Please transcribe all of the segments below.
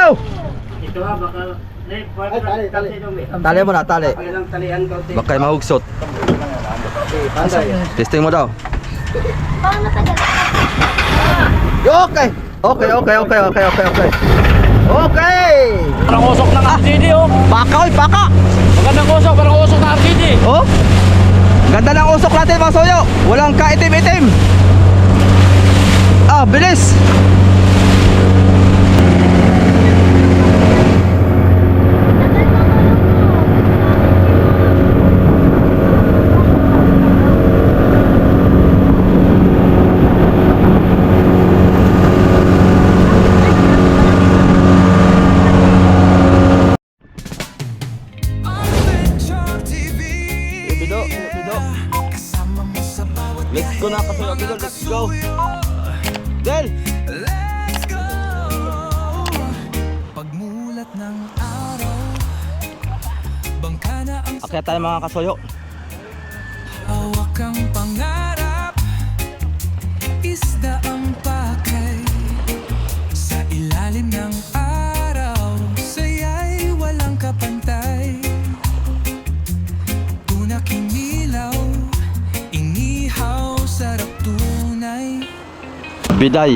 Oh! Ito ha, baka... Tali mo na, tali. Baka kayo mahugsot. Testing mo daw. Okay! Okay. Okay! Parang usok ng RGD oh. Baka, oy, baka! Magandang usok, parang usok ng RGD. Oh? Ganda ng usok natin mga soyo. Walang kaitim-itim. Ah, bilis. Let's go na kasoyo, Bido. Let's go. Del! Let's go. Pagmulat ng araw, bangka na ang Akyat tayo mga kasoyo. hawak ang pangarap, isda ang pakay, sa ilalim ng araw, saya'y walang kapantay. Tunak inilaw, inihaw, sarap tunay. Biday.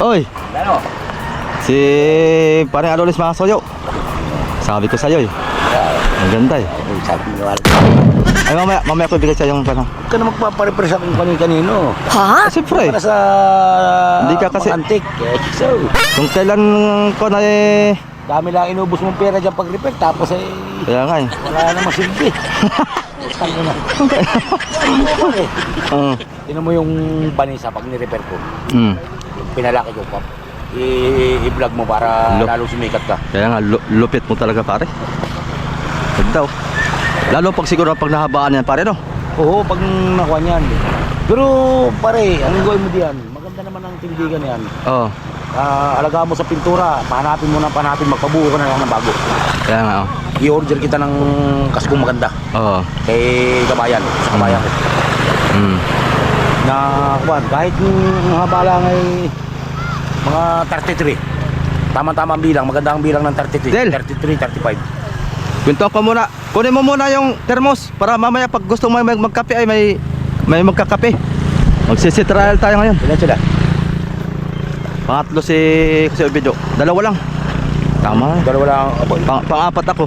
Oy! Si parang Adonis mga soyo. Sabi ko sa'yo eh. Ang ganda eh. Ay mamaya ko ibigay sa'yo yung parang. Huwag ka na magpapare-pare sa akin kanino. Siyempre. Para sa Hindi ka kasi- mga antik. So, Kung kailan ko na eh. dami lang inubos mong pera dyan pag-repair. Tapos eh, Kaya nga eh. wala namang silbi. Tangin na. Tinan mo yung banisa pag ni-repair ko. Pinalaki ko pa. I-vlog mo para lalo sumikat ka. Kaya nga lupit mo talaga pare. Ganda oh. Lalo pag siguro pag nahabaan yan pare no. Oo, pag nakuha niyan. Pero pare, ang gawin mo diyan, maganda naman ang tindigan yan. Oo. Alagaan mo sa pintura, pahanapin mo na pahanapin, magpabuo ka na lang ng bago. Kaya nga oh. I-order kita ng kaskong maganda Oo. kay kabayan, sa kabayan ko. Na kuwan, kahit yung haba lang ay mga 33. Tama-tama ang bilang, maganda ang bilang ng 33. Del! 33, 35. Kwento ko muna. Kunin mo muna yung thermos para mamaya pag gusto mo magkape ay may magkakape. Magsisitrial tayo ngayon. Ilan sila? Pangatlo si Obido. Dalawa lang. Tama. Dalawa lang. Pang-apat ako.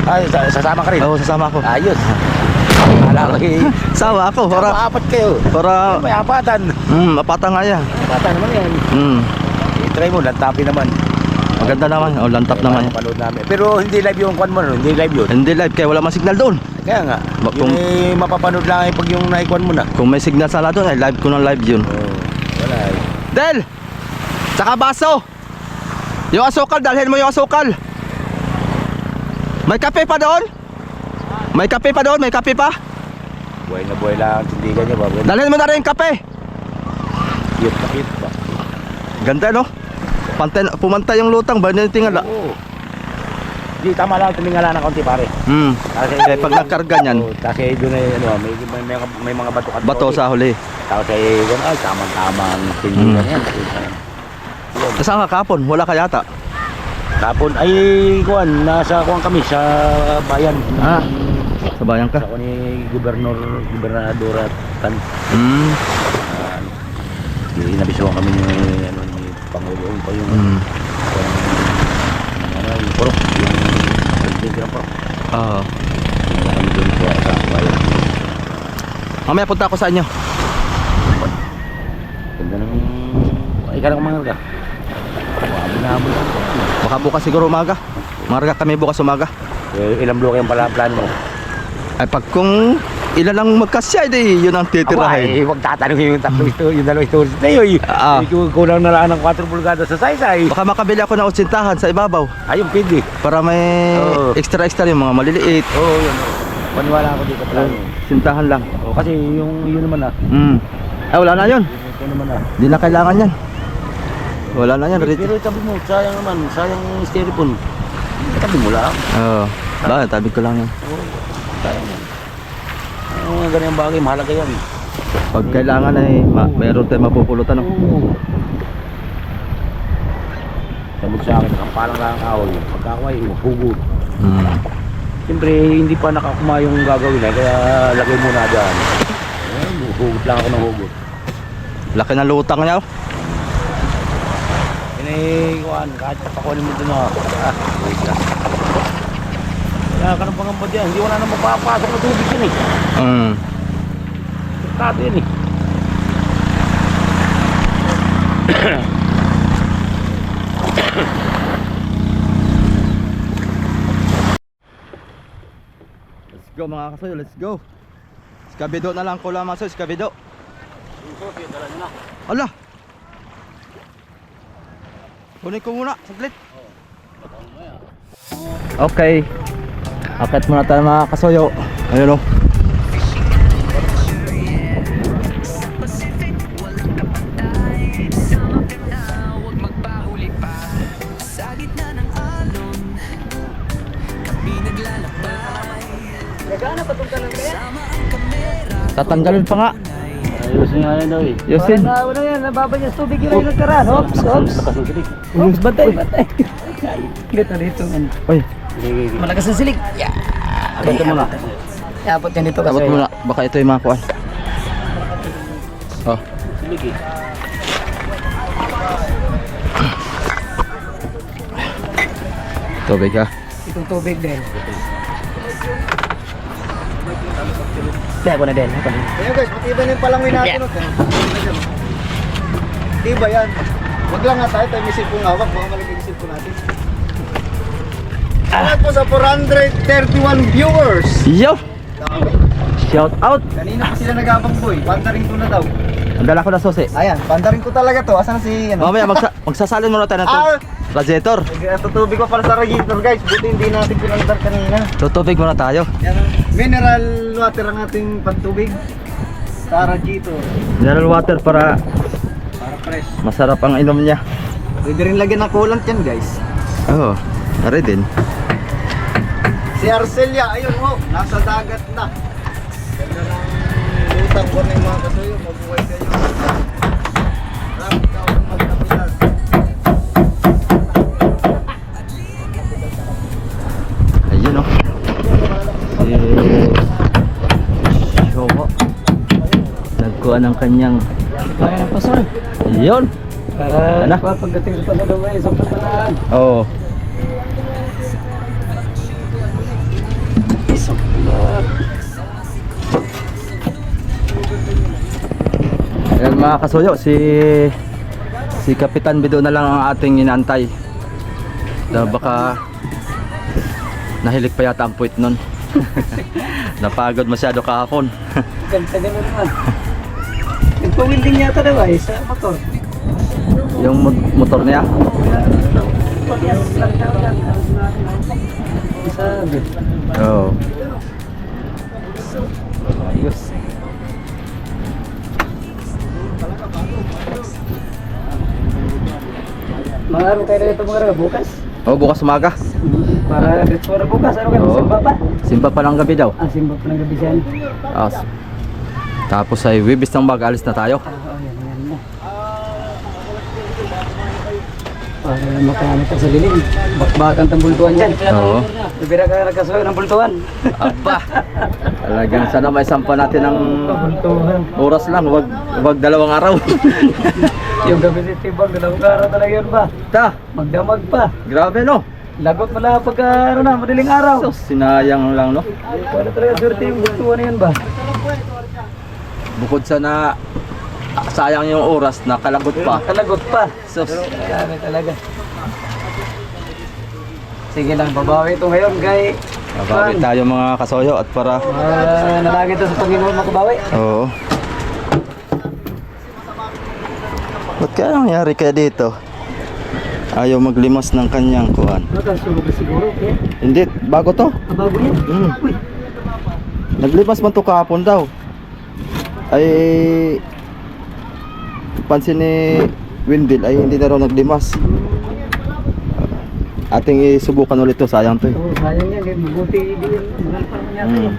Ay, sasama ka rin? Oo, sasama ako. Ayos. Ala ko eh. Sawa ako. Para Apat kayo. May apatan. apata nga yan. Apatan naman yan. I-try mo, lantapin naman. Maganda naman. O, lantap naman yan. Panood namin. Pero hindi live yung kwan mo, no? Hindi live yun. Hindi live kaya wala mang signal doon. Kaya nga. Kung- Yung mapapanood lang ay pag yung naikwan mo na. Kung may signal sana doon ay live ko ng live yun. Wala eh. Del! Tsaka baso! Yung asukal, dalhin mo yung asukal. May kape pa doon? May kape pa doon? May kape pa? Buhay na buhay lang ang tindigan niya ba? Dalhin mo na rin yung kape. Cute na cute ba? Ganda no? Pumantay yung lutang ba? Hindi tingala. Oo. Hindi, tama lang. Tumingala ng konti pare. Kasi Kaya pag nakarga niyan, Kasi doon ay ano, may mga bato at bato sa huli. Tapos ay doon ay tamang tindigan yan. Saan ka kapon? Wala ka yata. Tapon ay kuan, nasa kuan kami sa bayan. Sa bayan ka? Sa ni gobernador at tan. Inabisuhan kami ni ano ni Pangulo pa yung ano yung puro yung presidente ng puro. Oo. Kami doon sa bayan. Mamaya punta ako sa inyo. Ganda ng ay ka lang umangal ka. Habol lang. Baka bukas siguro umaga. Marga kami bukas umaga. Ilang bloke yung pala plano mo? Ay pag kung ilan ang magkasya, yun ang titirahin. Ay, huwag tatanungin yung tatlong ito, yung dalawang ito. Tayo, kulang na lang ng 4 pulgada sa saysay. Baka makabili ako ng utsintahan sa ibabaw. Ayun, pwede. Para may extra yung mga maliliit. Oo, yun. Paniwala ako dito plano. Sintahan lang. Kasi yun naman na. Ay wala na yun. Ito naman na. Di na kailangan yan. Wala na yan. Pero tabi mo, sayang naman, sayang styrofoam. Tabi mo lang. Oo. Bakit? Tabi ko lang yan. Oo, sayang. Mga ganyan bagay, mahalaga yan. Pag kailangan ay mayroon tayong mapupulutan. No? Oo. Sabi ko sa akin, nakapalang lang ang kahoy. Pagkakuha yun, hugot. Hmm. Siyempre, hindi pa nakakuma yung gagawin eh, kaya lagay muna dyan. Hugot lang ako ng hugot. Laki ng lutang niya. Oh. Kuhan, kahit papakunin mo dun ako. Wait lang. Kaya ka ng pangamba dyan, hindi wala na magpapasok na tubig yun eh. Hmm. Kato yun eh. Let's go mga kasoyo, let's go. Skabido na lang ko lang mga kasoyo, skabido. Ala. Kunin ko muna, saglit. Okay. Akit muna tayo mga kasoyo. Ayun o. Sa gitna ng alon, kami naglalakbay. Sama ang kamera. Tatanggalin pa nga. Ayusin nga yan daw eh. Yosin. Ano yan, nababa niya sa tubig yung nagkaran. Oops, oops. Oops, batay, batay. Gata dito. Uy, Malakas ang silig. Abot mo na. Iabot yan dito abot kasi. muna. Baka ito yung mga kuwan. Oh. Silig eh. Tubig ha. Itong tubig din. Kaya ko na din. Ayan guys, matibay na yung palangwin natin. Matibay yan. Wag lang nga tayo may silpong hawak. Baka malagay yung silpong natin. Salamat po sa 431 viewers. Yo! Dami. Shout out! Kanina pa sila nag-abang boy. Pandaring ko na daw. Ang dala ko na susi. Ayan, pandaring ko talaga to. Asan si ano? Mamaya magsasalin muna tayo ng radiator. Tutubig ko para sa radiator guys. Buti hindi natin pinandar kanina. Tutubig muna tayo. Yan ang mineral water ang ating pantubig. Sa radiator. Mineral water para Fresh. masarap ang inom niya. Pwede rin lagyan ng coolant yan guys. Oo, nari din. Si Arcelia, ayun mo, nasa dagat na. Ganda ng lutang ko na yung mga kasuyo, mabuhay kayo. Marami ka akong magkapitan. Ayun o. Showa. Nagkuha ng kanyang. Kaya ng pasol. Ayun. Para Ano? pagdating sa pasalubay, sa pasalaan. Oo. Ayan mga kasuyo, si Kapitan Bido na lang ang ating inaantay. Dahil baka nahilik pa yata ang puwit nun. Napagod masyado kahapon. Ganda naman naman. Nagpa-winding yata daw ay sa motor. Yung motor niya. Sabi. Oo. Ayos. Mga araw tayo na ito mga araw, bukas. Oh, bukas umaga. Para dito na bukas, ano kayo? Oo. Simba pa? Simba pa ng gabi daw. Ah, simba pa ng gabi dyan. Tapos ay wibis ng mag-alis na tayo. Yan na. Para makamit ka sa lilim. Bakbakan ng bultuan dyan. Oo. Bibira ka nagkasuyo ng bultuan. Aba. Talagang sana may sampa natin ng Bultuan. oras lang, wag 2 araw. Yung gabi ni Tibang, dalawang araw talaga yun ba? Ta, Magdamag pa. grabe no. Lagot mo lang pagka ano na, madaling araw. So, sinayang lang no. Ano talaga swerte yung bultuan na yun ba? Bukod sa na sayang yung oras, nakalagot pa. Kalagot pa. Sus. Grabe talaga. Sige lang, babawi ito ngayon kay Mabawi tayo mga kasoyo at para nalagi ito sa Panginoon makabawi. oo. Ba't kaya nangyari kaya dito? Ayaw maglimas ng kanyang kuhan. Nakasulog na siguro, okay? Hindi, bago to. Bago yan. Hmm. Naglimas man to kahapon daw. Ay pansin ni Windil ay hindi na raw naglimas. Ating isubukan ulit to, sayang to eh. Oo, sayang yan. Mabuti din. Mahal pa naman yata yun.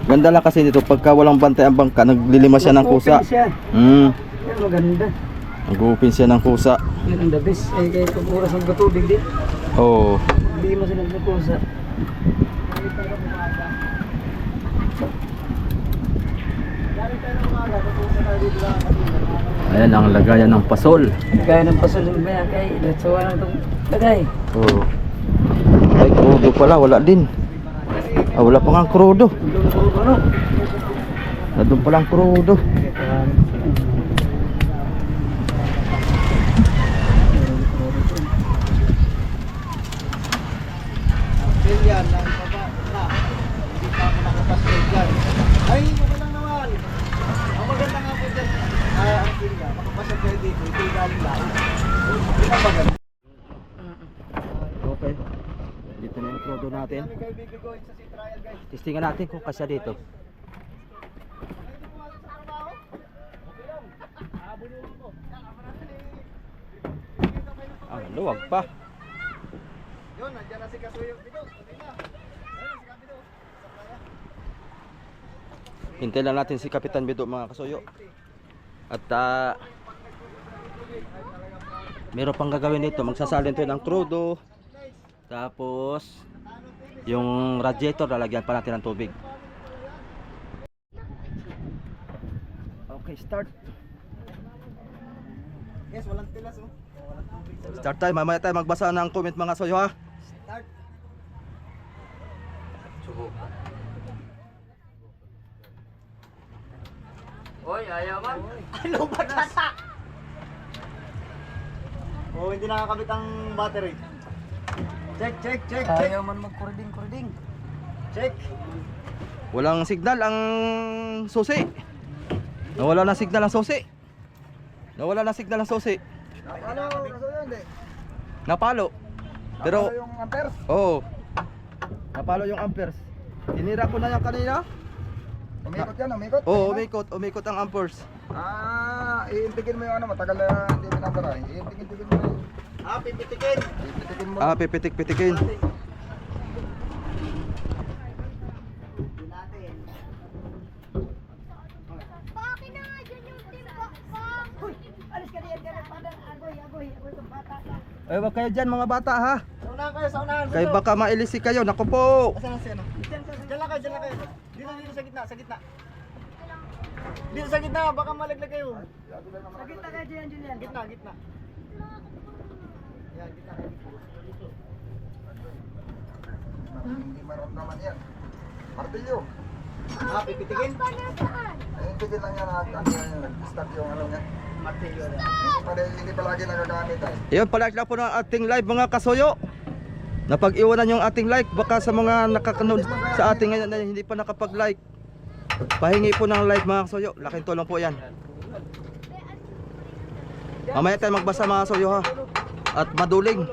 Ganda lang kasi dito pagka walang bantay ang bangka, naglilimas siya ng kusa. Open siya. Hmm. Yan, maganda. Nag-open siya ng kusa. Yun ang the best. Eh, kahit kung oras ang gatubig din. Oo. Hindi mo sila nagkusa. Ayan ang lagayan ng pasol. Kaya ng pasunod ba yan kay Latsawa lang itong lagay. Oo. Ay, krudo pala. Wala din. Ah, wala pa nga krudo. Doon po ano? Nandun palang krudo. Australia na baba na. Hindi pa ako nakapasok dyan. Ay, okay lang naman. Ang maganda nga po dyan, Australia, makapasok kayo dito. Ito yung galing lang. Hindi na maganda. Okay. Dito na yung krudo natin. Kami kayo bibigoyin sa sea trial, guys. Testingan natin kung kasya dito. Ah, luwag pa. Yun, nandiyan na si Kasuyo. Dito, okay na. Ayun, si Kapido. Sa playa. Hintay lang natin si Kapitan Bido mga kasuyo. At meron pang gagawin dito. Magsasalin tayo ng krudo. Tapos yung radiator lalagyan pa natin ng tubig. Okay, start. Yes, walang tilas, oh. Walang tubig. Start tayo. Mamaya tayo magbasa ng comment mga kasuyo ha. Start. Oy, ayaw man. Ano ba tata? Oh, hindi nakakabit ang battery. Check, check, check, check. Ayaw man magkuriding. Check. Walang signal ang susi. Nawala na signal ang susi. Nawala na signal ang susi. Ano, Kasuyo, hindi? Napalo. Pero yung amperes? oo. Napalo yung amperes. Tinira ko na yan kanina. Umikot yan, umikot. Oo, umikot ang amperes. Iintigin mo yung ano, matagal na hindi pinapara. Iintigin mo yun. Pipitikin. Pipitikin mo. Pipitik-pitikin. Bakit na nga dyan yung timbak ko? Alis ka diyan, padang agoy itong bata ka. Ay, wag kayo dyan mga bata ha. Sa unahan kayo, sa unahan. Kaya baka mailisi kayo. Naku po. Asan na si ano? Diyan lang kayo, diyan lang kayo. Dito sa gitna, sa gitna. Dito sa gitna, baka malaglag kayo. Sakit na kayo dyan, Julian. Gitna, gitna. Yan, gitna. Hindi maramdaman yan. Martilyo. Pipitikin. Iintigin lang yan at nag-start yung ano niya. Martilyo na. Hindi palagi nagagamit ay. Ayun, palike lang po ng ating live mga kasuyo. Napag-iwanan yung ating like. Baka sa mga nakakanood sa ating ngayon na hindi pa nakapag-like, pahingi po ng like mga kasuyo. Laking tulong po yan. Mamaya tayo magbasa mga kasuyo ha. At maduling.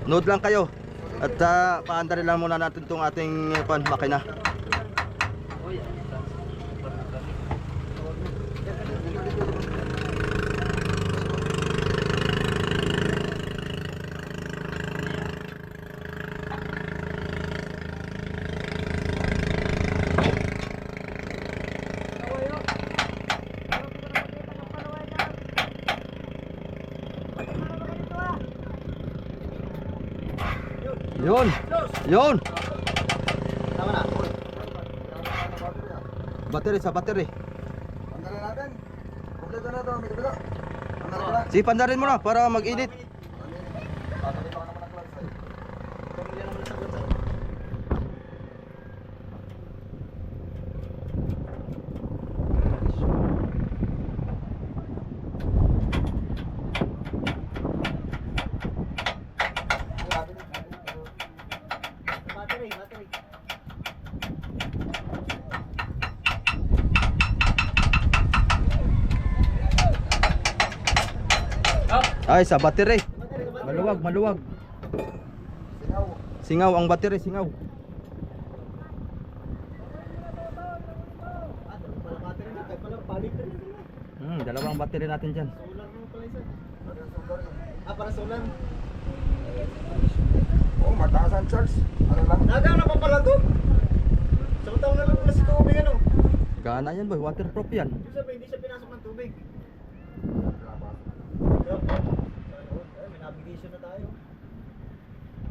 Nood lang kayo. At paandarin lang muna natin itong ating makina. Yun. Yun. Tama na. Battery sa battery. Tanggalin natin. Kompleto na ito. May kabila. Tanggalin ko lang. Sipan rin mo na para mag-init. Tatali pa ka naman ang clutch ay. Battery, battery. Ay, sa battery. Maluwag, maluwag. Singaw. Singaw ang battery, singaw. Dalawang battery natin dyan. Para solar. Oo, mataas ang charge. Ano lang. Dagang na pa pala to. Isang taon na lang na si tubig ano. Gana yan boy, waterproof yan. Ibig sabihin, hindi siya pinasok ng tubig. tubig. May navigation na tayo.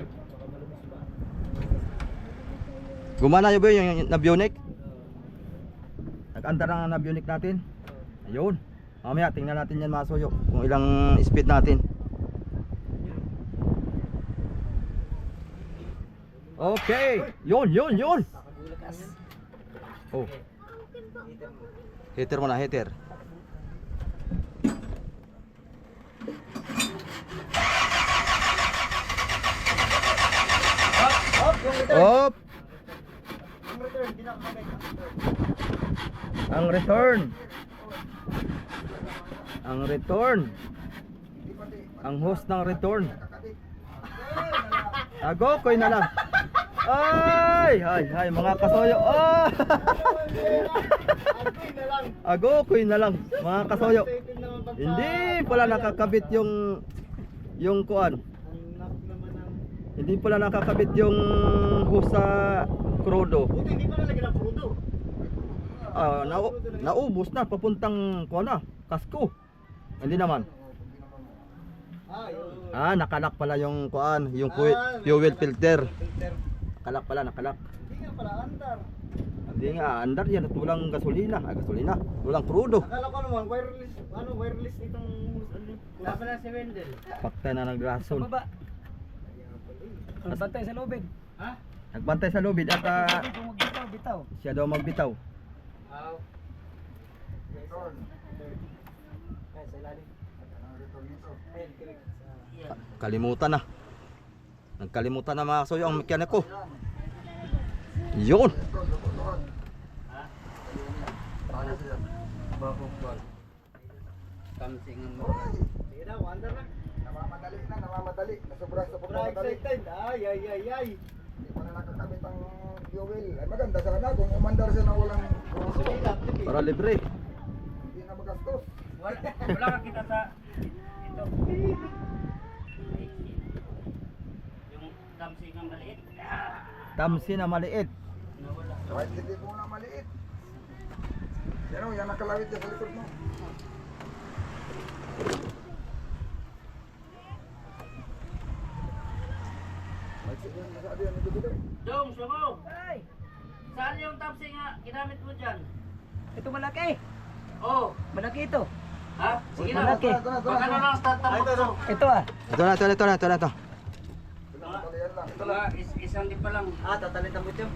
Baka malumis ba? Gumana yun ba yung nabionic? Nag-andar na nabionic natin. Ayun. Mamaya tingnan natin yan mga soyo kung ilang speed natin. Okay. Yun. Oh. Heater mo na, heater. Op. Ang return. Ang host ng return. Agokoy na lang. Ay, mga kasoyo. Oh! Agokoy na lang, mga kasoyo. Hindi pala nakakabit yung kuan. Hindi pala nakakabit yung host sa crudo. Hindi pa nalagyan ng crudo. Naubos na papuntang kuan na, kasko. Hindi naman. Nakalak pala yung kuan, yung fuel filter. Nakalak pala. Hindi nga pala andar. Hindi nga, andar yan at walang gasolina. Walang crudo. Akala ko naman wireless itong Wala pa na si Wendell. Pakta na ng rason. Baba. Bantay sa lobid. Nagbantay sa lobid at Kung magbitaw. siya daw magbitaw. Kalimutan na. Nagkalimutan na mga kasoyo ang mekaniko. Yun. Kamsingan mo. Sige na, andar na. Namamadali. Nasobra sa pagmamadali. Excited. Ay. Hindi pa na nakakabit ang fuel. Ay maganda sana kung umandar siya na walang Para libre. hindi na magastos. Wala ka kita sa ito. Yung kamsingan maliit. Tamsi na maliit. Nawala. Kahit hindi mo na maliit. Yan o, yan nakalawit niya sa likod mo. Masyado yan, nagdudulo. Dong, sumo. Saan yung tapsi nga ginamit mo dyan? Ito malaki. Oh, Malaki ito. ha? Sige na. Malaki. Baka na lang tatapos to. Ito Ito na. Talian lang. Mga isang di pa lang. Tatalit ang butyo.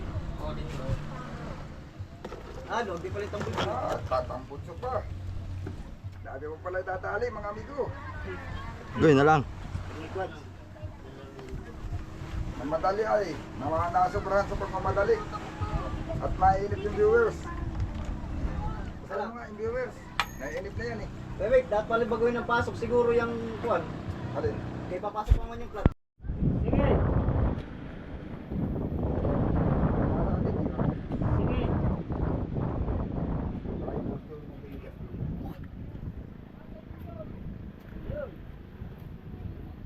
Di palit ang butyo. Tatamputso pa. Dami mo pala tatali mga amigo. Gawin na lang. Ang madali ay nasobrahan sa pagmamadali. At maiinip yung viewers. Saan mga yung viewers? Naiinip na yan eh. Wait, dapat pala baguhin ng pasok siguro yung kuwan. Alin? Kaya papasok naman yung clutch. Sige. Sige.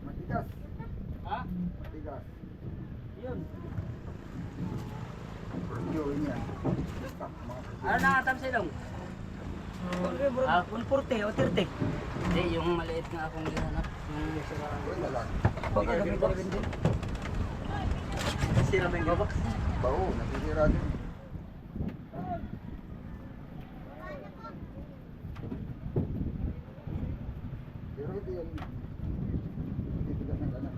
Matigas. Ha? Matigas. Yun. Yun yan. Ano na tapsi dong? 140 o 30. Hindi, yung maliit nga akong gihanap. Yung siraan. Yun na lang. Sira ba yung gabak? Bao, nasisira din. Pero hindi yan. Hindi bigas ng kanan.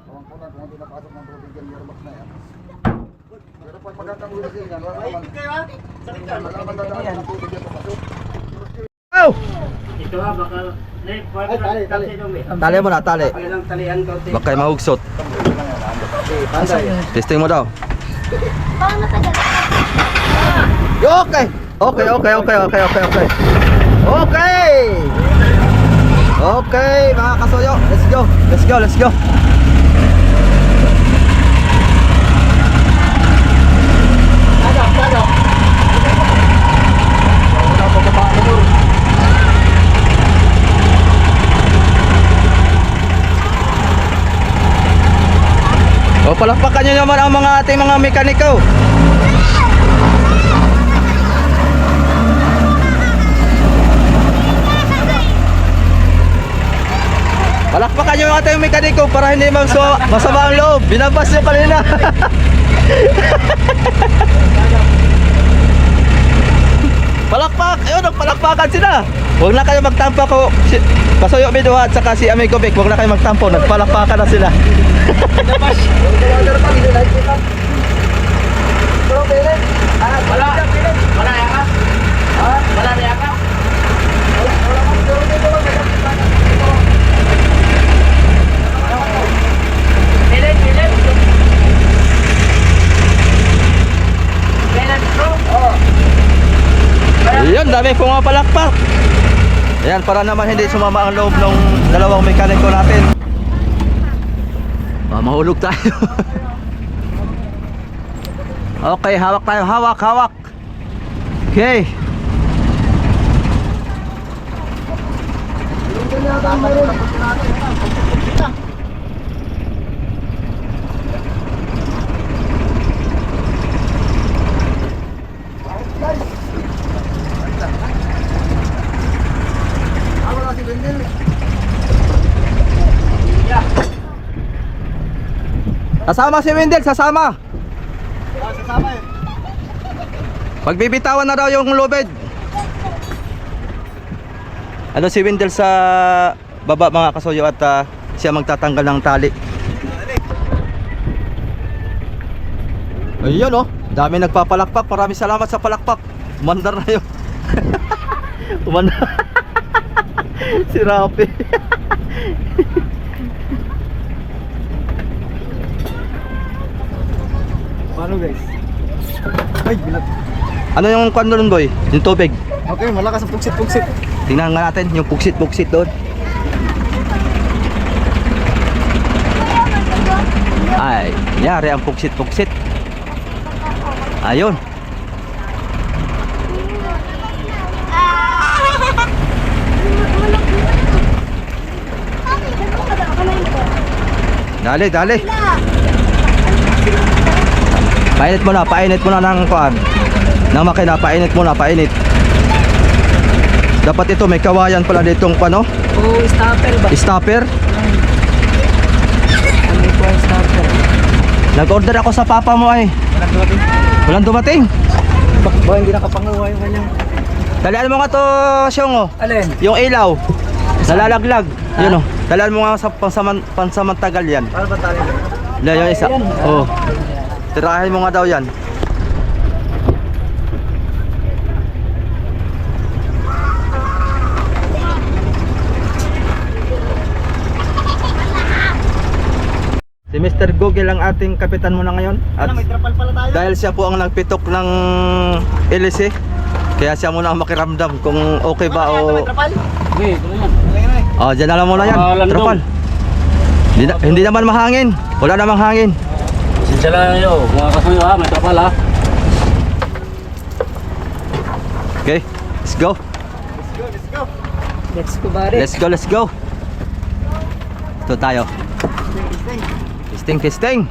Awang ko lang kung hindi napasok ng tubig yan, yearbox na yan. Pero pag magandang ulit yan, wala naman. Kayo ha? Sakit ka. Wala naman dadaan ng tubig yan papasok. Oh! Ito ha, baka... Nay, Ay, tali. Tali mo na, tali. Pakilang talian ko. Baka kayo mahugsot. Testing mo daw. Paano ka dyan? Okay. Okay, mga kasoyo. Let's go. O, palakpakan nyo naman ang mga ating mga mekaniko. Palakpakan yung ating mekaniko para hindi masama ang loob. Binabas yung kanina. Palakpak! Ayun, nagpalakpakan sila. Huwag na kayo magtampo ko. Kasuyo Biduha at saka si Amigo Vic. Huwag na kayo magtampo. Nagpalakpakan na sila. Wala yakap? Wala na yakap? Pilit. Pilit, bro. Ayun, dami pumapalakpak. Ayan, para naman hindi sumama ang loob ng dalawang mekaniko natin. Mahulog tayo. Okay, hawak tayo. Hawak. Okay. Sasama si Wendell, sasama. Pagbibitawan na daw yung lubid. Ano si Wendell sa baba mga kasuyo at siya magtatanggal ng tali. Ayun oh, dami nagpapalakpak. Maraming salamat sa palakpak. Umandar na yun. Umandar. Si Rapi. Paano guys? Ay, bilat. Ano yung kwan doon boy? Yung tubig. Okay, malakas ang pugsit. Tingnan nga natin yung pugsit doon. Ay, yari ang pugsit. Ayun. Dali. Painit mo na ng kuan. Ng makina, painit. Dapat ito may kawayan pala ditong pano. Oh, stopper ba? Stopper. Ano po ang stopper? Nag-order ako sa papa mo ay. Walang dumating. Ba hindi nakapanguha yung kanyang. Talaan mo nga to, Syong oh. Alin? Yung ilaw. Nalalaglag. Yun oh. Talaan mo nga sa pansamantagal yan. Para ba tayo? Yung isa. Oh. Tirahin mo nga daw yan. Si Mr. Google ang ating kapitan muna ngayon. At May trapal pala tayo. dahil siya po ang nagpitok ng LC, kaya siya muna ang makiramdam kung okay ba o... Okay, ito na yan. Oh, dyan na lang muna yan. Landong. Tropal. Hindi naman mahangin. Wala namang hangin. Sinsya lang nyo, mga kasuyo ha, may trapal ha. Okay, let's go. Let's go, buddy. Ito tayo. Testing.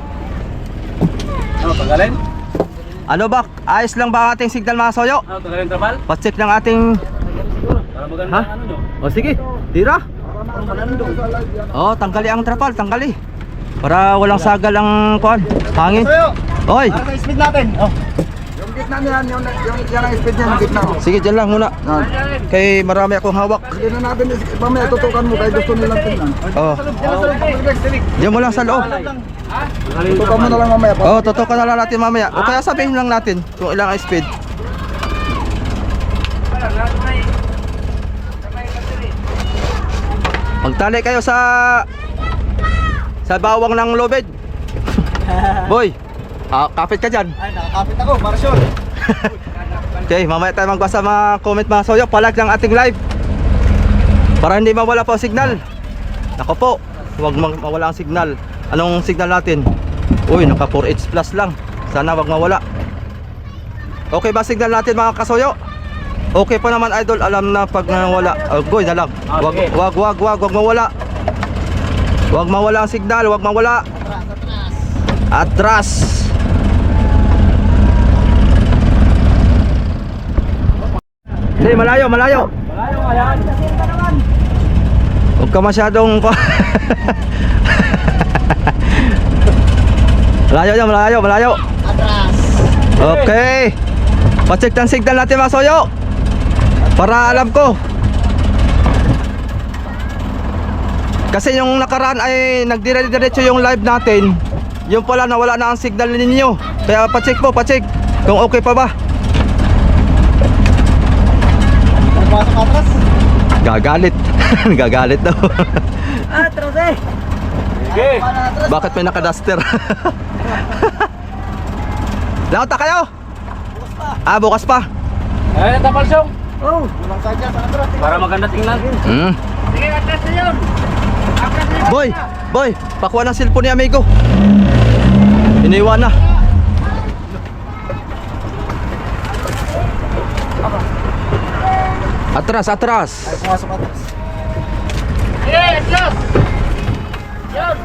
Ano, tanggalin? Ano ba? Ayos lang ba ang ating signal mga soyo? Ano, tanggalin trapal? Pa-check ng ating... Para maganda Ha? ang ano nyo. O sige, tira. Tanggali ang trapal, tanggali. Para walang sagal ang kuan, hangin. Oy, Para sa speed natin. Oh. Yung gitna niyan, yung yan ang speed niyan, yung gitna. sige dyan lang muna. Kay marami akong hawak. Hindi na natin, mamaya tutukan mo kahit gusto nilang tingnan. Oh, diyan mo lang sa loob. Tutukan mo na lang mamaya. Oh, tutukan na lang natin mamaya. O kaya sabihin lang natin kung ilang ang speed. Magtali kayo sa bawang ng lubid. Boy, kapit ka dyan. Ay, nakakapit ako, para sure. Okay, mamaya tayo magbasa mga comment mga soyo. Palag ng ating live para hindi mawala po ang signal. Nako po, huwag mawala ang signal. Anong signal natin? Uy, naka 4H plus lang. Sana wag mawala. Okay ba signal natin mga kasoyo? Okay pa naman idol, alam na pag nawala. Goy na lang. Wag mawala. Wag mawala ang signal, wag mawala. Atras. Hindi, malayo. Huwag ka masyadong malayo yan, malayo, malayo. Atras. Okay. Pa-check ng signal natin mga soyo. Para alam ko. Kasi yung nakaraan ay nagdire-diretso yung live natin. Yung pala nawala na ang signal ninyo. Kaya pa-check po, pa-check kung okay pa ba. Pasok atras. Gagalit. Gagalit daw. Atras eh. Sige. Bakit may naka-duster? Lauta kayo? Bukas pa. Eh, tapal siyong. Oh. Walang sadya sa atras. Para maganda tingnan. Sige, atras na yun. Atras na yun. Boy, boy, pakuha ng cellphone ni amigo. Iniwan na. Atras, atras. Ay, pumasok atras. Sige, atras. Yun.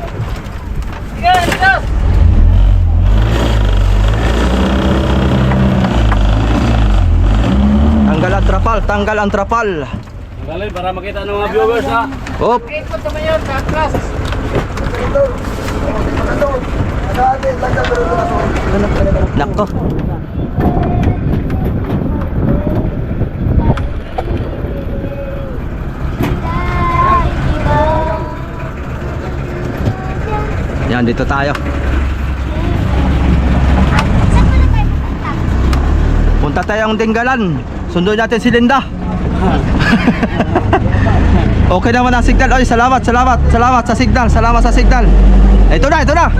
Sige, atras. Tanggal ang trapal, tanggal ang trapal. Galing para makita ng mga viewers na. Op, Ikot naman yun sa atras. Ito. Ano? Agad, lagyan ko rin. nako. Yan, dito tayo. Punta tayong Dinggalan. Sunduin natin si Linda. Okay naman ang signal. Oy, salamat, salamat, salamat sa signal. Salamat sa signal. Ito na, ito na.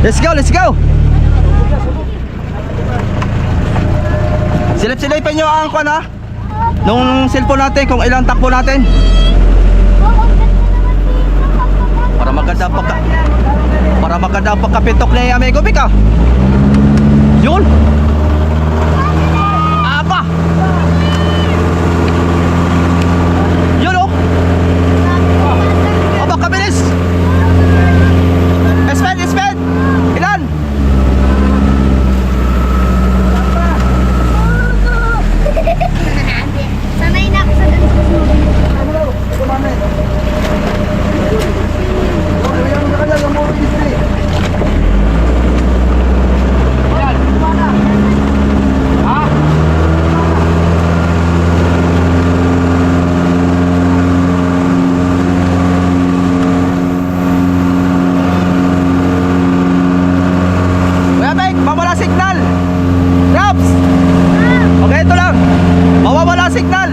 Let's go, let's go. Silip-silipin nyo ang kwan ha. Nung cellphone natin kung ilang takbo natin. Para maganda ang pagkapitok ni amigo Bika. Yun. Apa? Yun oh. Aba, kabilis. Speed. Ilan? Sanay na ako sa ganito. Kuya Mike, mawala signal. Raps. Okay, ito lang. Mawawala signal.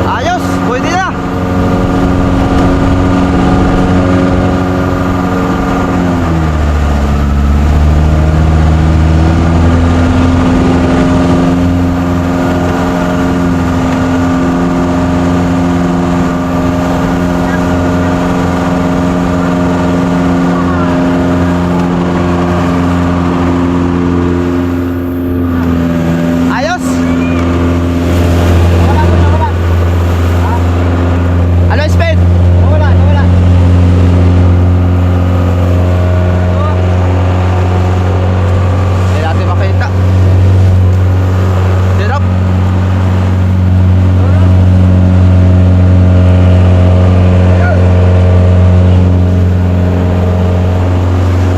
Ayos, pwede na. Ayos. Ano speed? Nawala. Hindi natin makita. Sirap.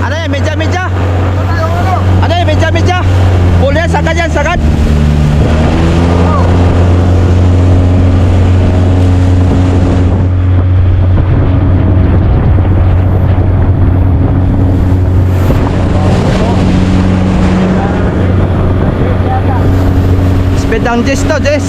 Ano yan? Medya? Ano yan? Medya? Full yan, sagad yan, sagad. Speed ang Jess to, Jess.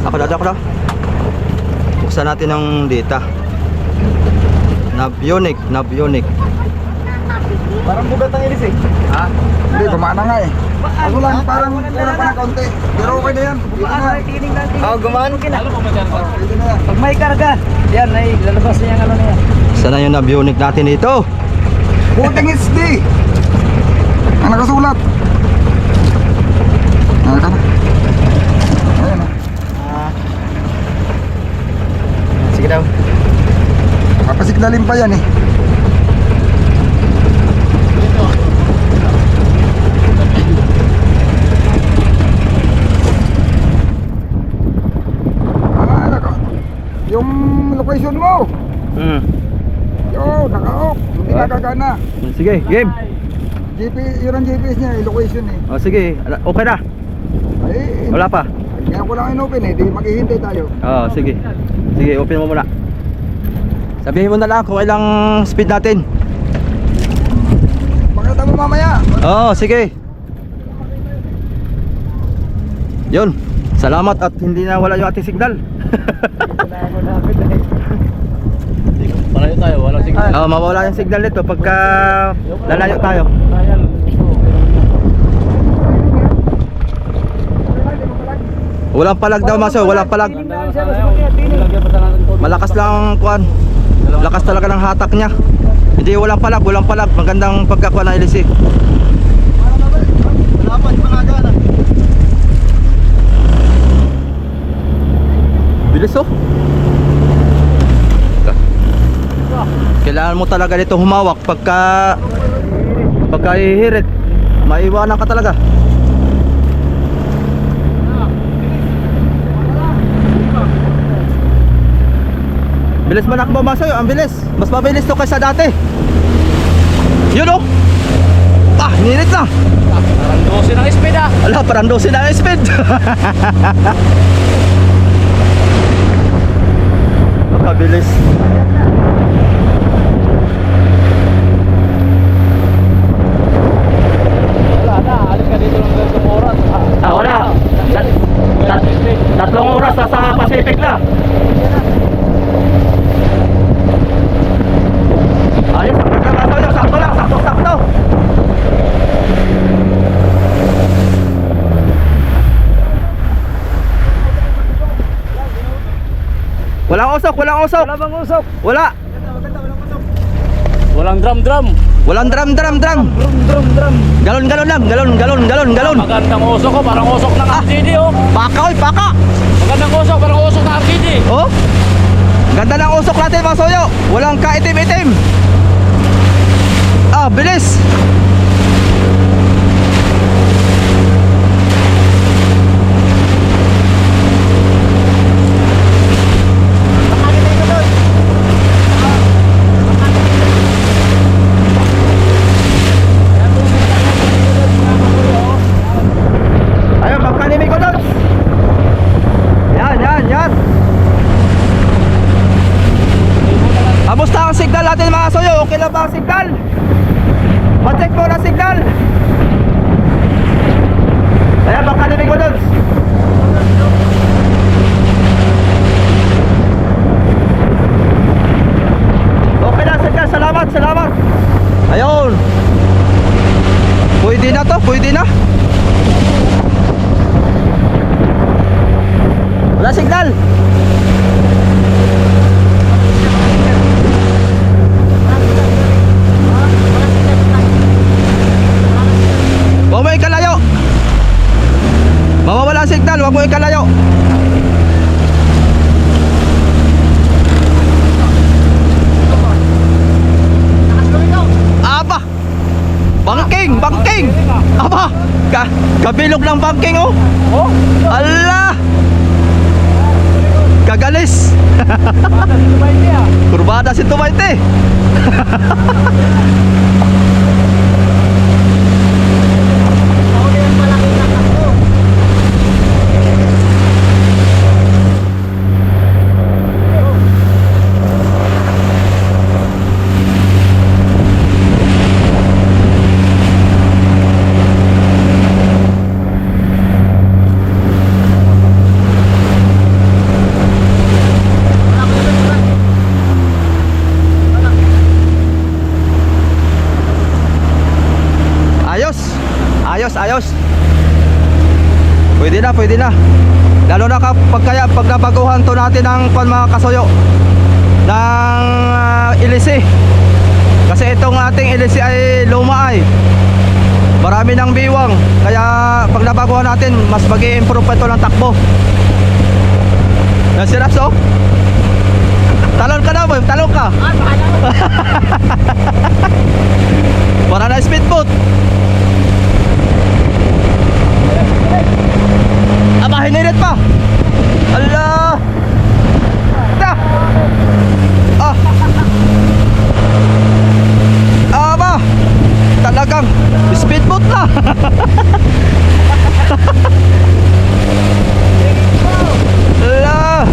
Ako daw. Buksan natin ang data. Navionic. Parang bugat ang ilis eh. Ha? Hindi, gumana nga eh. Ako lang, parang kulang pa ng kaunti. Pero okay na yan. Dito na. Oh, gumaan. Dito na yan. Pag may karga, yan ay lalabas niya ang ano niya. Sana yung Navionic natin dito. Puting SD. Ang nakasulat. Ito na. Ayan na. Sige daw. Papasignalin pa yan eh. Yung location mo. Yo, naka-off. Hindi nakagana. Sige, game. Yun ang GPS niya, yung location eh. O sige, okay na. Ay, Wala pa. kaya ko lang in-open eh. Di maghihintay tayo. Oo, sige. Sige, open mo muna. Sabihin mo na lang kung ilang speed natin. Pakita mo mamaya. Oo, sige. Yun. Salamat at hindi na wala yung ating signal. Malayo tayo, walang signal. Oo, mawala yung signal nito pagka lalayo tayo. Walang palag daw, Maso, walang palag. Malakas lang ang kuan. Lakas talaga ng hatak niya. Hindi, walang palag. Magandang pagkakuan ng LC. Bilis oh. Kailangan mo talaga dito humawak pagka hihirit. Maiwanan ka talaga. Bilis manakbo, Masoy, ang bilis. Mas mabilis to kaysa dati. Yun oh. Ninit na. Parang 12 ng speed ah. Ala, parang 12 na ang speed. Makabilis. Wala na, alis ka dito ng 2 oras. Wala. 3 oras sa Pacific na. Ayos, sakto lang, sakto. Walang usok. Wala bang usok? Wala. Walang drum. Walang drum. Drum. Galon. Magandang usok ko, parang usok ng RCD oh. Paka. Magandang usok, parang usok ng RCD. Oh. Ganda ng usok natin, mga soyo. Walang kaitim-itim. Bilis. Ayun, magkanimig ko doon. Yan. Kamusta ang signal natin, mga soyo? Okay lang ba ang signal? Ma-check mo na signal. Ayan, magkanimig ko doon. Okay na, signal. Salamat. Ayun. Pwede na to, Wala signal. Huwag mo ikalayo. Mawawala ang signal, huwag mo ikalayo. Bangking. Aba, kabilog ng bangking oh. Allah. Kagalis. Kurbada si Tumayte. ayos, ayos. Pwede na, pwede na. Lalo na kapag kaya pag nabaguhan to natin ng mga kasuyo ng ilisi. Kasi itong ating ilisi ay luma ay marami ng biwang. Kaya pag nabaguhan natin, mas mag-i-improve pa ito ng takbo. Yan si Raps, oh. Talon ka na, boy. Talon ka. Para na speedboat. Aba, hinirit pa. Allah. Ta. Ah. Aba. Talagang speedboat na. Allah.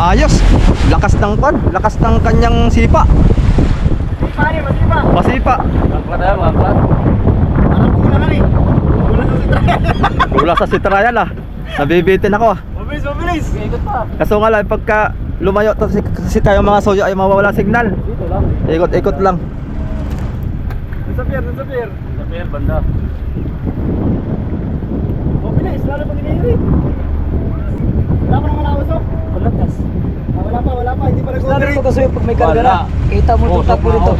Ayos. Lakas ng pan, lakas ng kanyang sipa. Masipa. Gula sa sitrayan ah. Nabibitin ako ah. Mabilis. Ikot pa. Kaso nga lang pagka lumayo to kasi tayo mga soyo ay mawawala signal. Dito lang. Ikot-ikot lang. Sa pier. Sa pier, banda. Mabilis, lalo pag iniiri. Wala pa naman awas oh. Palatas. Wala pa, hindi pa nag-operate. Lalo kasi pag may karga na, kita mo itong takbo nito.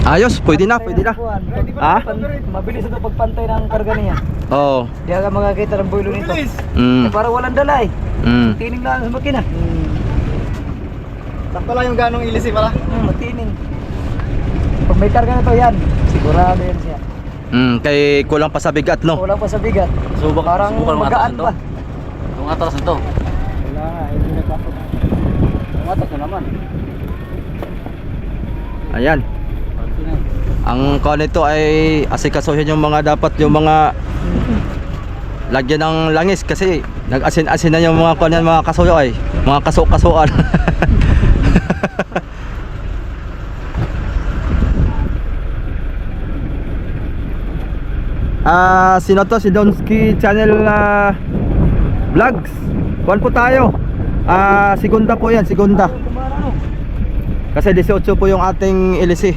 Ayos, pwede na, pwede na. Ha? Mabilis ito pagpantay ng karga niya. Oo. Di ka makakita ng builo nito. Mm. Para walang dala eh. Mm. Tining lang sa makina. Sakto lang yung ganong ilisi pala. Matining. Pag may karga na to yan, sigurado yan siya. Kay kulang pa sa bigat, no? Wala pa sa bigat. Parang magaan pa. Yung atas nito. Wala nga, hindi nagpapag. Tumatak na naman. Ayan. Ang call nito ay asikasuhin yung mga dapat yung mga lagyan ng langis kasi nag-asin-asin na yung mga kunan mga kasuyo ay mga kaso-kasuan. Sino to? Si Donski Channel Vlogs. Kuhan po tayo. Segunda po yan, segunda. Kasi 18 po yung ating ilisi.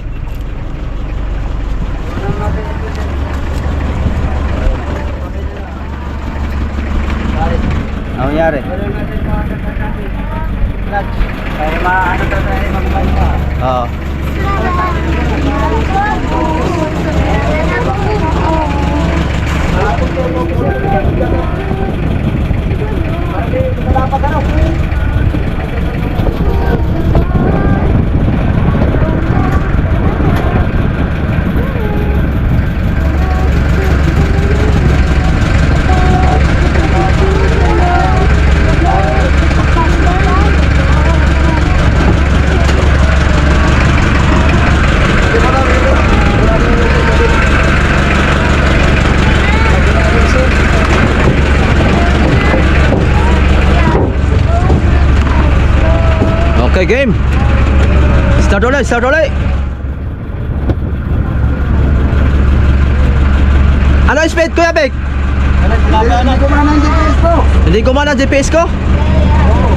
Ano nangyari? Kaya maano to tayo mamay pa. Oo. Okay, game. Start ulit, start ulit. Ano yung speed, Kuya Bek? Hindi ko man ang GPS ko. Hindi gumana ang GPS ko?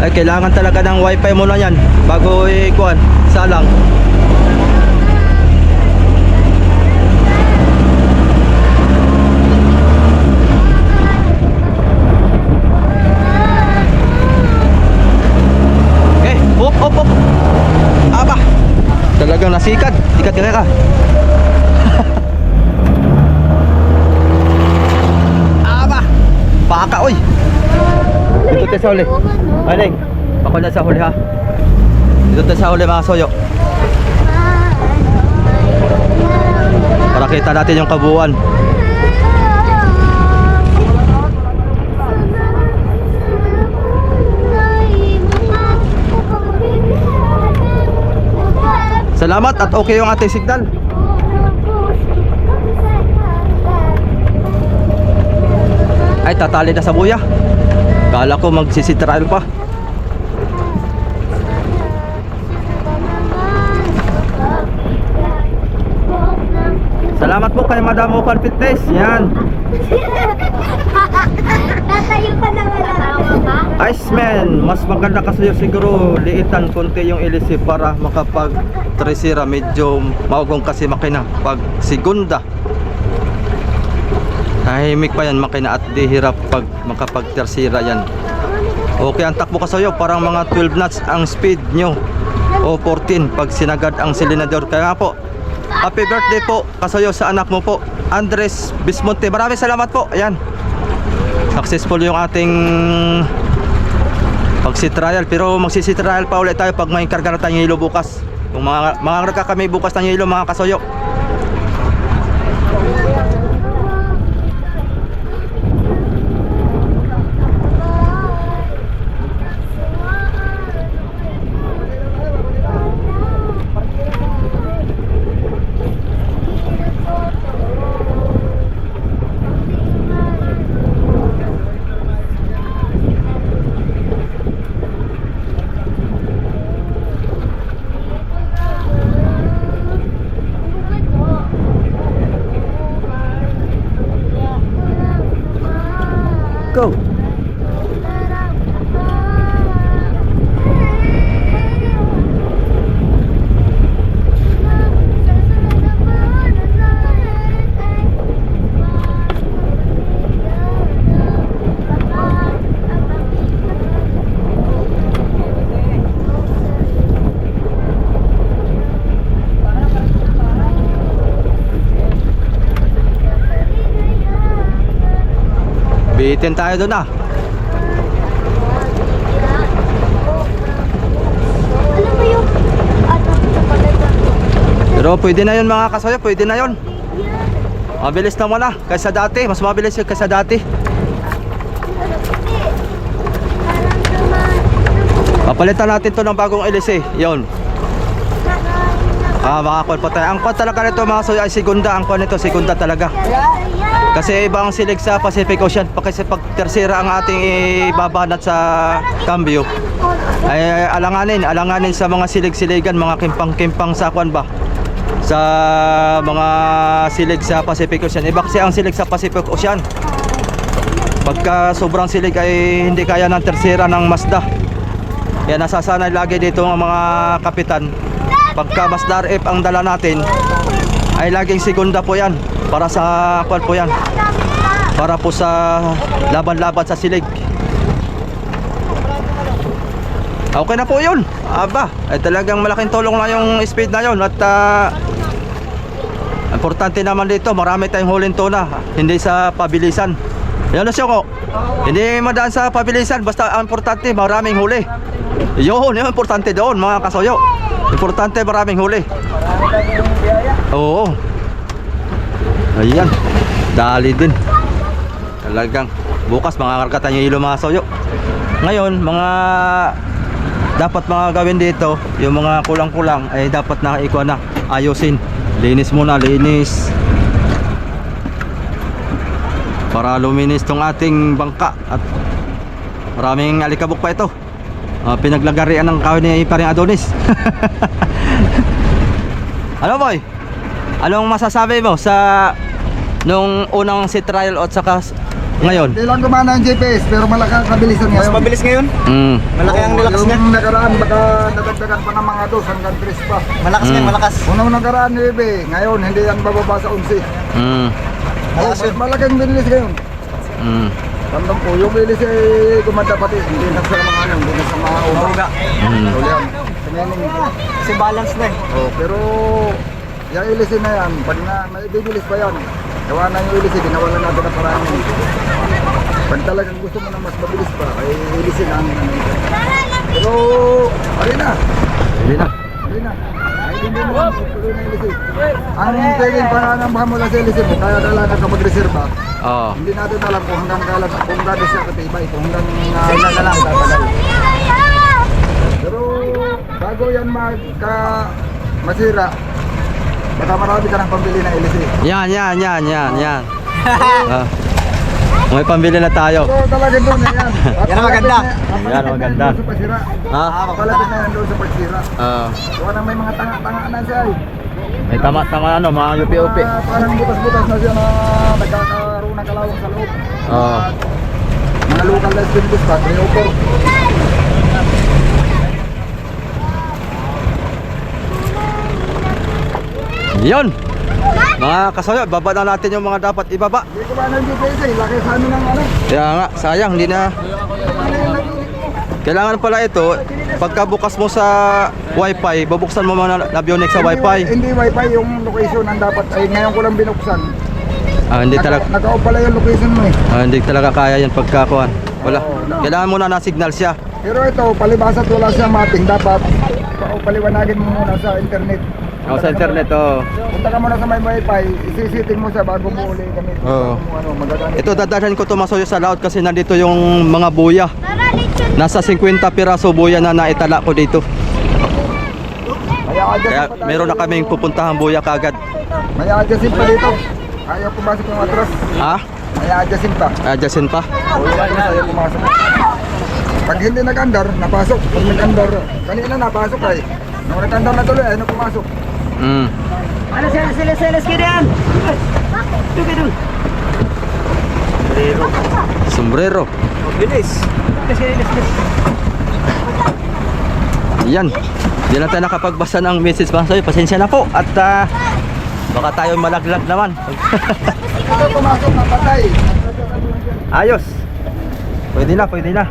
Ay, kailangan talaga ng wifi mo na yan bago ikuan, salang. Op. Aba. Talagang nasikat. Ikat ka. Aba. Baka oy. Dito tayo sa huli. Aling. Ako na sa huli ha. Dito tayo sa huli mga soyo. Para kita natin yung kabuuan. Salamat at okay yung ating signal. Ay, tatali na sa buya. Kala ko magsisitrail pa. Salamat po kay Madam Open Fitness. Yan. Tatayo pa na wala. Iceman, mas maganda kasi siguro liitan konti yung ilisi para makapag tresira medyo maugong kasi makina pag segunda Tahimik pa yan makina at di hirap pag makapagtersira yan. Okay ang takbo kasayo, parang mga 12 knots ang speed nyo o 14 pag sinagad ang silinador. Kaya po, happy birthday po kasayo sa anak mo po, Andres Bismonte. Maraming salamat po. Ayan, successful yung ating pagsitrial, pero magsisitrial pa ulit tayo pag may karga na tayong hilo bukas. Kung mga karga kami bukas ng hilo mga kasoyo. Go! Bitin tayo doon ah. Alam mo yung Pero pwede na yun mga kasoyo, pwede na yun. Mabilis naman na kaysa dati, mas mabilis yun kaysa dati. Papalitan natin to ng bagong LC. Yun. Makakol pa tayo. Ang kwan talaga nito mga kasoyo ay segunda. Ang kwan nito segunda talaga. Kasi ibang silig sa Pacific Ocean. Kasi pag tersira ang ating ibabanat sa cambio, ay alanganin sa mga silig-siligan, mga kimpang-kimpang sa kwan ba, sa mga silig sa Pacific Ocean. Iba kasi ang silig sa Pacific Ocean, pagka sobrang silig ay hindi kaya ng tersira ng Mazda. Kaya nasasanay lagi dito ang mga kapitan, pagka Mazda RF ang dala natin, ay laging segunda po yan. Para sa kwan po yan, para po sa laban-laban sa silig. Okay na po yun. Aba, ay talagang malaking tulong na yung speed na yun. At importante naman dito, marami tayong huling tuna, hindi sa pabilisan. Yan na siya ko, hindi madaan sa pabilisan, basta ang importante maraming huli. Yun, yung importante doon mga kasoyo. Importante maraming huli. Oo. Ayan, dali din. Talagang bukas makakarkatan yung ilo mga soyo. Ngayon, mga dapat mga gawin dito, yung mga kulang-kulang ay dapat na ikuha na, ayusin. Linis muna, linis. Para luminis tong ating bangka. At maraming alikabok pa ito. Pinaglagarian ng kawin ni paring Adonis. Ano boy? Anong masasabi mo sa nung unang si trial at saka ngayon? Hindi lang gumana ang GPS pero malaki ang kabilisan ngayon. Mas mabilis ngayon? Malaki ang nilakas niya. Yung nakaraan baka nadagdagan pa ng mga 2 hanggang 3 pa. Malakas ngayon, malakas. Unang nakaraan ni Ebe, ngayon hindi yan bababa sa 11. Malakas yun. Malaking bilis ngayon. Tandang po, yung bilis ay gumanda pati. Hindi na sa mga ano, hindi na sa mga umaga. Ulihan. Kasi balance na eh. Oh, pero yung ilisin na yan, pag na may bibilis pa yan, gawa na yung ilisin, dinawalan natin na paraan yun. Pag talagang gusto mo na mas mabilis pa, ay ilisin ang pero, alin na. Hindi na. Alin na. Ay, hindi mo lang tuloy na ilisin. Ang pwedeng pananambahan mo lang sa ilisin mo, kaya kailangan ka mag-reserva. Oo. Hindi natin alam kung hanggang kailan, kung gano'n siya katibay, kung hanggang ilan na lang tatagal. Pero, bago yan masira, baka marami ka ng pambili na LC. Yan. May pambili na tayo. Pero talaga doon na yan. Yan ang maganda. Yan ang maganda. Doon sa pagsira. Ha? Palapit na yan doon sa pagsira. Gawa na may mga tanga-tanga na siya eh. May tama ano, mga UP-UP. Parang butas-butas na siya na nagkakaroon ng kalawang sa loob. Oo. Mga local na spin bus pa, 304. Yun. Mga kasoyo, baba na natin yung mga dapat ibaba. Hindi ko ba ng GPS eh. Laki sa amin ng ano. Kaya nga, sayang, hindi na. Kailangan pala ito, pagka bukas mo sa wifi, bubuksan mo mga Navionics sa wifi. Hindi wifi yung location ang dapat. Ay, ngayon ko lang binuksan. Hindi talaga, Naka-off pala yung location mo eh. hindi talaga kaya yan pagkakuhan. Wala. Kailangan muna na signal siya. Pero ito, palibasa at wala siyang mapping. Dapat paliwanagin mo muna sa internet. Sa internet, oh. Punta ka muna sa may wifi, isisiting mo siya bago mo uli gamit. Oo. Bago mo ano, magagamit. Ito dadalhin ko to masoyo sa laot kasi nandito yung mga buya. Tara, lechon. Nasa 50 piraso buya na naitala ko dito. May adjustin Kaya pa tayo. meron na kaming pupuntahan buya kagad. May adjustin pa dito. Ayaw pumasok yung atras. Ha? May adjustin pa. Adjacent pa? O yung atras ayaw pumasok. Pag hindi nag-andar, napasok. Pag nag-andar, kanina napasok ay. Nung nag-andar na tuloy, ayaw na pumasok. Ano sila kirian? Sombrero. Bilis. Yan. Di na tayo nakapagbasa ng message pa sa'yo. Pasensya na po. At baka tayo malaglag naman. Ito pumasok na patay. Ayos. Pwede na, pwede na.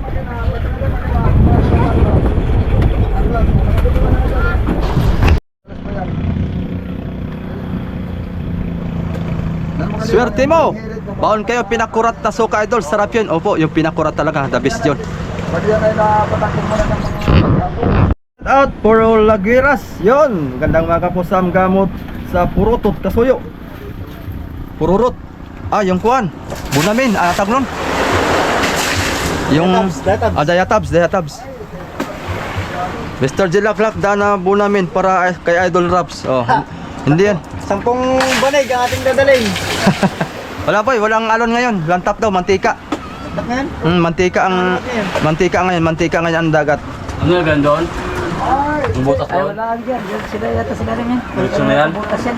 Swerte mo. Baon kayo pinakurat na suka idol. Sarap yun. Opo, yung pinakurat talaga. The best yun. Pag yan ay napatakot mo na ng mga Out for all Lagueras. Yun. Gandang mga kapusam gamot sa Purutot Kasuyo. Pururot. Yung kuan. Bunamin. Tag nun. Yung Dayatabs. Mr. Jilaklak Dana Bunamin para kay Idol Raps. Hindi yan. 10 banig ang ating dadalhin. Wala boy, walang alon ngayon. Lantap daw, mantika. Ngayon? Mantika ngayon ang dagat. Ano yung doon? Butas Ay wala diyan. Sila yata sila rin yan. Diretso na yan? Butas yan.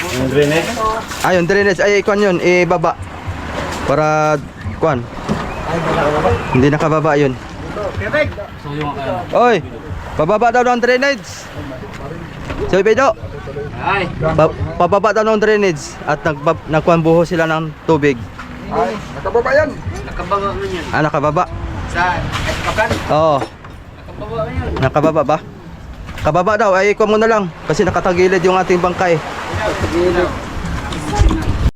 Yung drainage? Yung drainage ay kuan yun, ibaba. Para kuan. Hindi nakababa yun. So yung Oy, pababa daw ng drainage. Sabi Pedro, Ay! pababa daw ng drainage at nagkuhan buho sila ng tubig. Ay, nakababa yan. Nakabaga mo yun. Nakababa. Saan? Kapan? Oo, Nakabaga mo yun. nakababa ba? Kababa daw, ay ikuha mo na lang kasi nakatagilid yung ating bangkay.